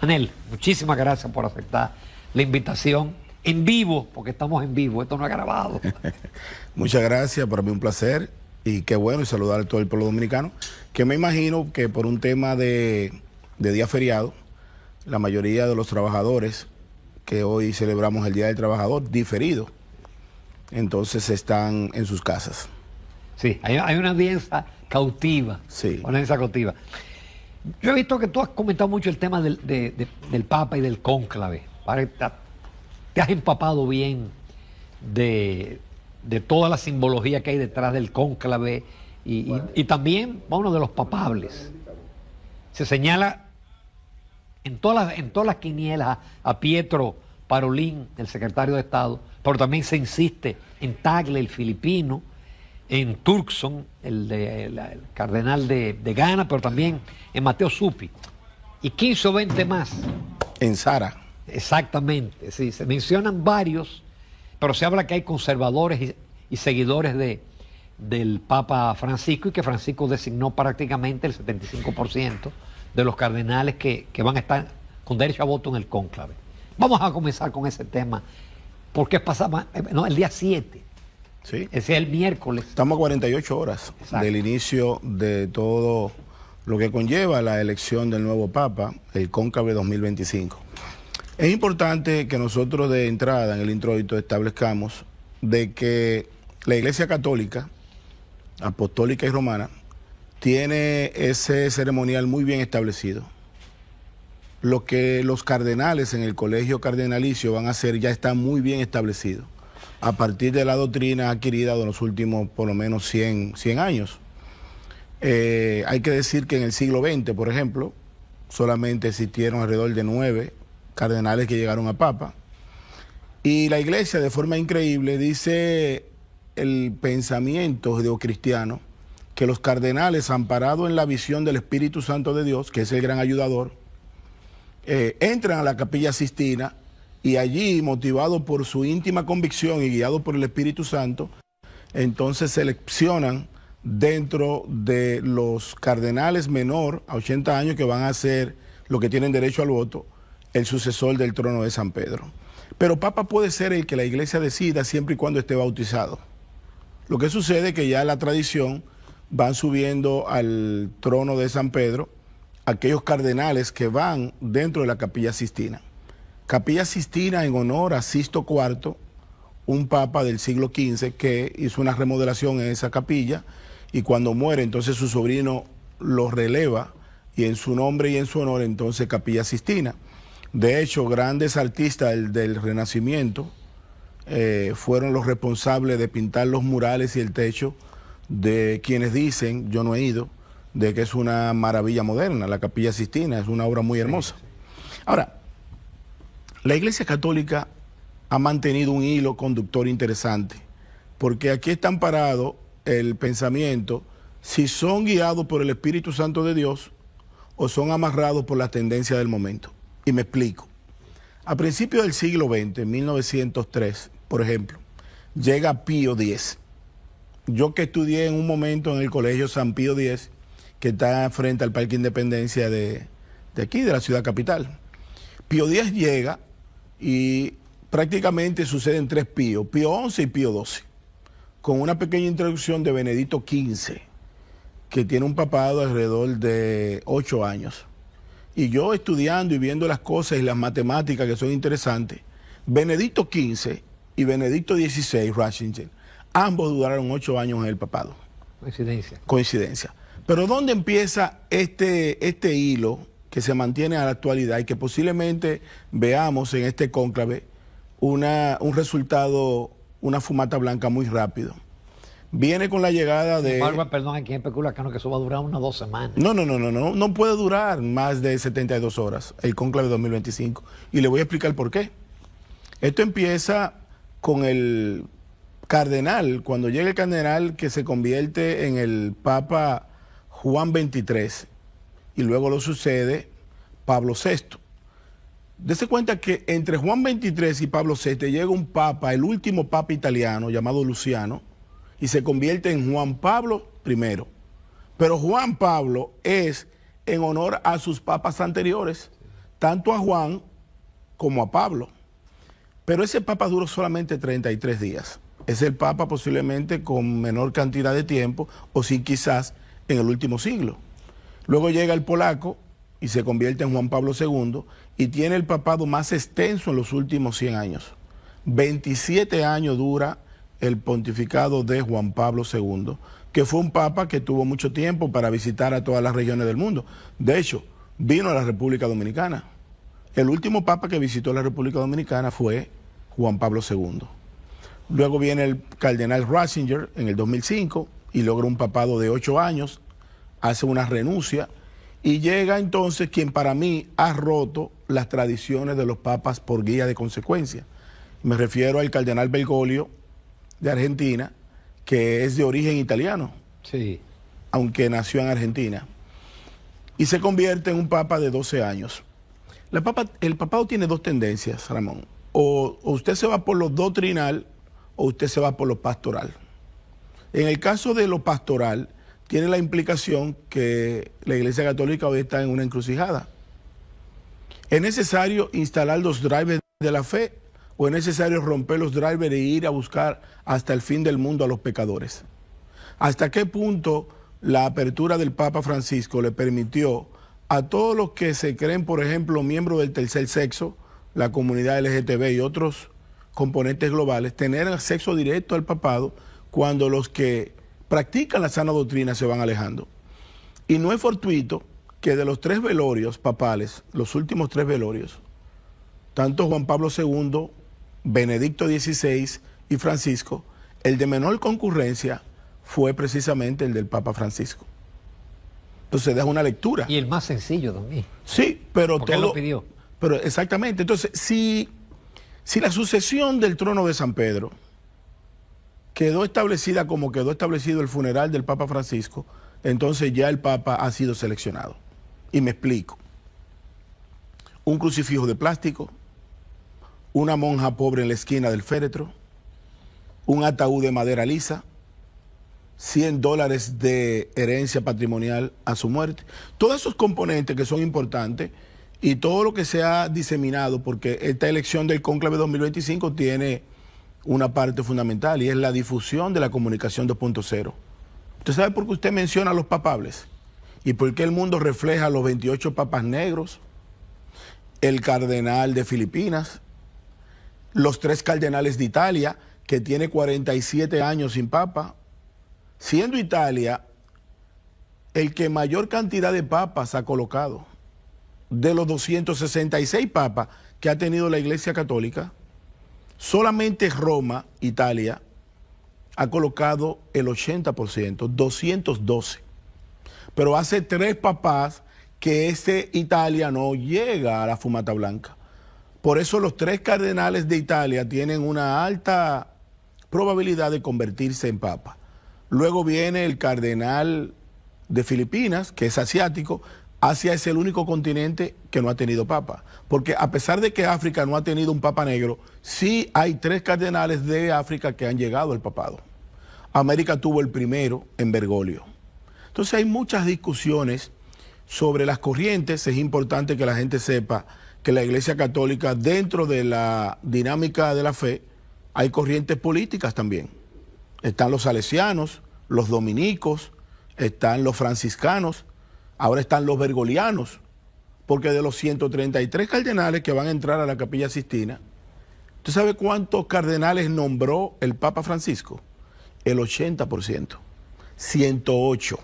Anel, muchísimas gracias por aceptar la invitación en vivo, porque estamos en vivo, esto no es grabado. Muchas gracias, para mí un placer y qué bueno, y saludar a todo el pueblo dominicano, que me imagino que por un tema de día feriado, la mayoría de los trabajadores que hoy celebramos el Día del Trabajador diferido, entonces están en sus casas. Sí, hay una audiencia cautiva, Sí. una audiencia cautiva. Yo he visto que tú has comentado mucho el tema del Papa y del cónclave. Te has empapado bien de toda la simbología que hay detrás del cónclave y también uno de los papables. Se señala en todas las quinielas a Pietro Parolin, el secretario de Estado, pero también se insiste en Tagle, el filipino, en Turkson, el cardenal de Ghana, pero también en Mateo Zuppi, y 15 o 20 más. En Sara. Exactamente, sí, se mencionan varios, pero se habla que hay conservadores y seguidores del Papa Francisco, y que Francisco designó prácticamente el 75% de los cardenales que van a estar con derecho a voto en el cónclave. Vamos a comenzar con ese tema, porque pasaba, no, el día 7. Sí. Ese es el miércoles. Estamos a 48 horas Exacto. del inicio de todo lo que conlleva la elección del nuevo Papa, el cónclave 2025. Es importante que nosotros de entrada en el introito establezcamos de que la Iglesia Católica, Apostólica y Romana, tiene ese ceremonial muy bien establecido. Lo que los cardenales en el colegio cardenalicio van a hacer ya está muy bien establecido, a partir de la doctrina adquirida de los últimos por lo menos 100 años. Hay que decir que en el siglo XX, por ejemplo, solamente existieron alrededor de 9 cardenales que llegaron a Papa, y la Iglesia, de forma increíble, dice el pensamiento judeocristiano que los cardenales, amparados en la visión del Espíritu Santo de Dios, que es el gran ayudador, entran a la Capilla Sixtina y allí, motivados por su íntima convicción y guiados por el Espíritu Santo, entonces seleccionan dentro de los cardenales menor a 80 años que van a ser los que tienen derecho al voto, el sucesor del trono de San Pedro. Pero Papa puede ser el que la Iglesia decida siempre y cuando esté bautizado. Lo que sucede es que ya la tradición van subiendo al trono de San Pedro aquellos cardenales que van dentro de la Capilla Sixtina. Capilla Sixtina en honor a Sixto IV, un papa del siglo XV que hizo una remodelación en esa capilla, y cuando muere entonces su sobrino lo releva, y en su nombre y en su honor entonces Capilla Sixtina. De hecho, grandes artistas del Renacimiento fueron los responsables de pintar los murales y el techo de quienes dicen, yo no he ido, de que es una maravilla moderna. La Capilla Sixtina es una obra muy hermosa. Ahora, la Iglesia Católica ha mantenido un hilo conductor interesante, porque aquí está amparado el pensamiento si son guiados por el Espíritu Santo de Dios o son amarrados por la tendencia del momento. Y me explico. A principios del siglo XX, en 1903, por ejemplo, llega Pío X. Yo que estudié en un momento en el colegio San Pío X, que está frente al Parque Independencia de aquí, de la ciudad capital. Pío X llega y prácticamente suceden 3 Pío, Pío XI y Pío XII, con una pequeña introducción de Benedicto XV, que tiene un papado alrededor de 8 años. Y yo estudiando y viendo las cosas y las matemáticas que son interesantes, Benedicto XV y Benedicto XVI, Ratzinger, ambos duraron 8 años en el papado. Coincidencia. Coincidencia. Pero ¿dónde empieza este hilo que se mantiene a la actualidad y que posiblemente veamos en este cónclave un resultado, una fumata blanca muy rápido? Viene con la llegada de... Perdón, aquí especula que eso va a durar unas 2 semanas. No puede durar más de 72 horas el cónclave 2025. Y le voy a explicar por qué. Esto empieza con el cardenal, cuando llega el cardenal que se convierte en el Papa Juan XXIII, y luego lo sucede Pablo VI. Dese cuenta que entre Juan XXIII y Pablo VI llega un papa, el último papa italiano, llamado Luciano, y se convierte en Juan Pablo I. Pero Juan Pablo es en honor a sus papas anteriores, tanto a Juan como a Pablo. Pero ese papa duró solamente 33 días. Es el papa posiblemente con menor cantidad de tiempo, o sí quizás en el último siglo. Luego llega el polaco y se convierte en Juan Pablo II y tiene el papado más extenso en los últimos 100 años. 27 años dura el pontificado de Juan Pablo II, que fue un papa que tuvo mucho tiempo para visitar a todas las regiones del mundo. De hecho, vino a la República Dominicana. El último papa que visitó la República Dominicana fue Juan Pablo II. Luego viene el cardenal Ratzinger en el 2005 y logra un papado de 8 años, hace una renuncia y llega entonces quien para mí ha roto las tradiciones de los papas por guía de consecuencia. Me refiero al cardenal Bergoglio de Argentina, que es de origen italiano, Sí. aunque nació en Argentina, y se convierte en un papa de 12 años. El papado tiene dos tendencias, Ramón. O usted se va por lo doctrinal o usted se va por lo pastoral. En el caso de lo pastoral, tiene la implicación que la Iglesia Católica hoy está en una encrucijada. ¿Es necesario instalar los drivers de la fe o es necesario romper los drivers e ir a buscar hasta el fin del mundo a los pecadores? ¿Hasta qué punto la apertura del Papa Francisco le permitió a todos los que se creen, por ejemplo, miembros del tercer sexo, la comunidad LGTB y otros componentes globales, tener acceso directo al papado cuando los que practican la sana doctrina se van alejando? Y no es fortuito que de los 3 velorios papales, los últimos 3 velorios, tanto Juan Pablo II, Benedicto XVI y Francisco, el de menor concurrencia fue precisamente el del Papa Francisco. Entonces deja una lectura. Y el más sencillo también. Sí, pero porque él lo pidió. Pero exactamente. Entonces, si la sucesión del trono de San Pedro quedó establecida como quedó establecido el funeral del Papa Francisco, entonces ya el Papa ha sido seleccionado. Y me explico. Un crucifijo de plástico, una monja pobre en la esquina del féretro, un ataúd de madera lisa, $100 de herencia patrimonial a su muerte. Todos esos componentes que son importantes y todo lo que se ha diseminado, porque esta elección del Cónclave 2025 tiene una parte fundamental y es la difusión de la comunicación 2.0. ¿Usted sabe por qué usted menciona a los papables? ¿Y por qué el mundo refleja a los 28 papas negros? El cardenal de Filipinas, los 3 cardenales de Italia, que tiene 47 años sin papa, siendo Italia el que mayor cantidad de papas ha colocado. De los 266 papas que ha tenido la Iglesia Católica, solamente Roma, Italia, ha colocado el 80%, 212. Pero hace 3 papas que ese Italia no llega a la fumata blanca. Por eso los 3 cardenales de Italia tienen una alta probabilidad de convertirse en papa. Luego viene el cardenal de Filipinas, que es asiático. Asia es el único continente que no ha tenido papa. Porque a pesar de que África no ha tenido un papa negro, sí hay 3 cardenales de África que han llegado al papado. América tuvo el primero en Bergoglio. Entonces hay muchas discusiones sobre las corrientes. Es importante que la gente sepa que la Iglesia Católica, dentro de la dinámica de la fe, hay corrientes políticas también. Están los salesianos, los dominicos, están los franciscanos, ahora están los bergolianos, porque de los 133 cardenales que van a entrar a la Capilla Sixtina, ¿usted sabe cuántos cardenales nombró el Papa Francisco? El 80%, 108.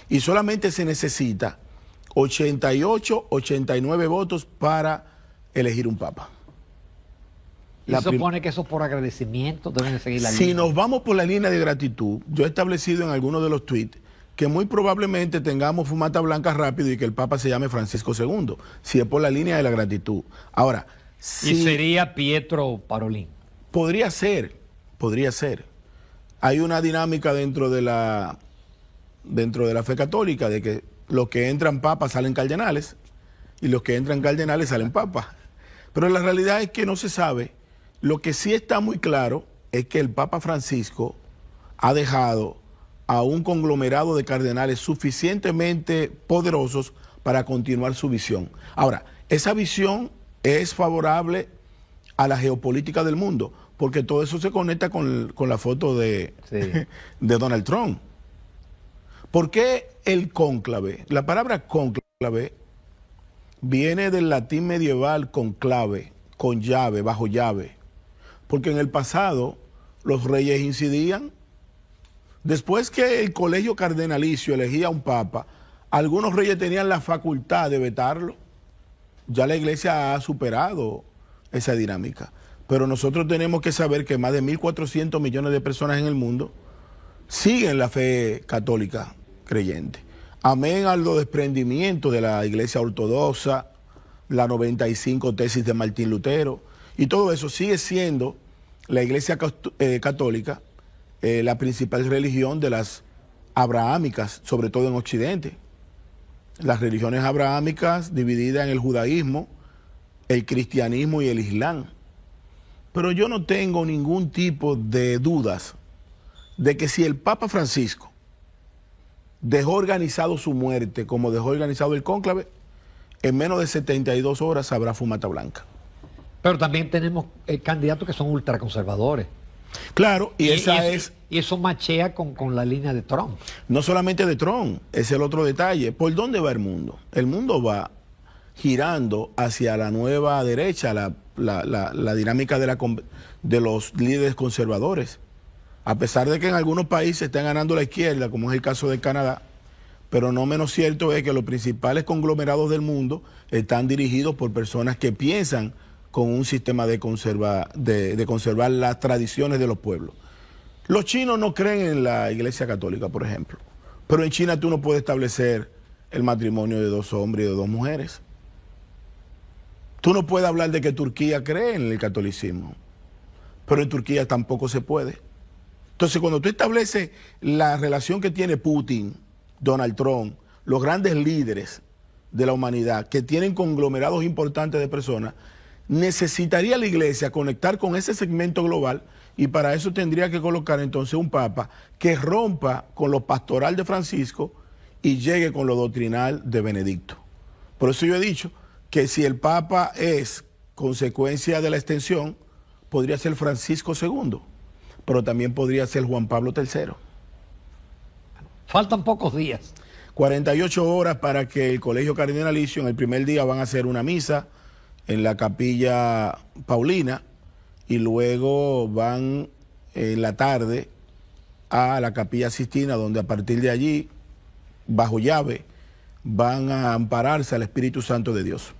Y solamente se necesita 88, 89 votos para elegir un papa. ¿Y supone que eso por agradecimiento deben de seguir la línea? Si nos vamos por la línea de gratitud, yo he establecido en algunos de los tweets que muy probablemente tengamos fumata blanca rápido y que el Papa se llame Francisco II, si es por la línea de la gratitud. Ahora, ¿y sería Pietro Parolin? Podría ser. Hay una dinámica dentro de la fe católica de que los que entran papas salen cardenales y los que entran cardenales salen papas. Pero la realidad es que no se sabe. Lo que sí está muy claro es que el Papa Francisco ha dejado a un conglomerado de cardenales suficientemente poderosos para continuar su visión. Ahora, esa visión es favorable a la geopolítica del mundo, porque todo eso se conecta con la foto de, Sí. de Donald Trump. ¿Por qué el cónclave? La palabra cónclave viene del latín medieval conclave, con llave, bajo llave, porque en el pasado los reyes incidían. Después que el colegio cardenalicio elegía a un papa, algunos reyes tenían la facultad de vetarlo. Ya la iglesia ha superado esa dinámica. Pero nosotros tenemos que saber que más de 1.400 millones de personas en el mundo siguen la fe católica creyente. Amén a los desprendimientos de la iglesia ortodoxa, la 95 tesis de Martín Lutero, y todo eso sigue siendo la iglesia católica la principal religión de las abrahámicas, sobre todo en Occidente. Las religiones abrahámicas divididas en el judaísmo, el cristianismo y el islam. Pero yo no tengo ningún tipo de dudas de que si el Papa Francisco dejó organizado su muerte como dejó organizado el cónclave, en menos de 72 horas habrá fumata blanca. Pero también tenemos candidatos que son ultraconservadores. Claro, y eso machea con la línea de Trump. No solamente de Trump, es el otro detalle. ¿Por dónde va el mundo? El mundo va girando hacia la nueva derecha, la dinámica de los líderes conservadores. A pesar de que en algunos países están ganando la izquierda, como es el caso de Canadá, pero no menos cierto es que los principales conglomerados del mundo están dirigidos por personas que piensan con un sistema de conservar las tradiciones de los pueblos. Los chinos no creen en la Iglesia Católica, por ejemplo, pero en China tú no puedes establecer el matrimonio de 2 hombres y de 2 mujeres. Tú no puedes hablar de que Turquía cree en el catolicismo, pero en Turquía tampoco se puede. Entonces, cuando tú estableces la relación que tiene Putin, Donald Trump, los grandes líderes de la humanidad, que tienen conglomerados importantes de personas, necesitaría la iglesia conectar con ese segmento global, y para eso tendría que colocar entonces un papa que rompa con lo pastoral de Francisco y llegue con lo doctrinal de Benedicto. Por eso yo he dicho que si el papa es consecuencia de la extensión, podría ser Francisco II, pero también podría ser Juan Pablo III. Faltan pocos días. 48 horas para que el colegio cardenalicio, en el primer día van a hacer una misa en la capilla Paulina, y luego van en la tarde a la capilla Sistina, donde a partir de allí, bajo llave, van a ampararse al Espíritu Santo de Dios.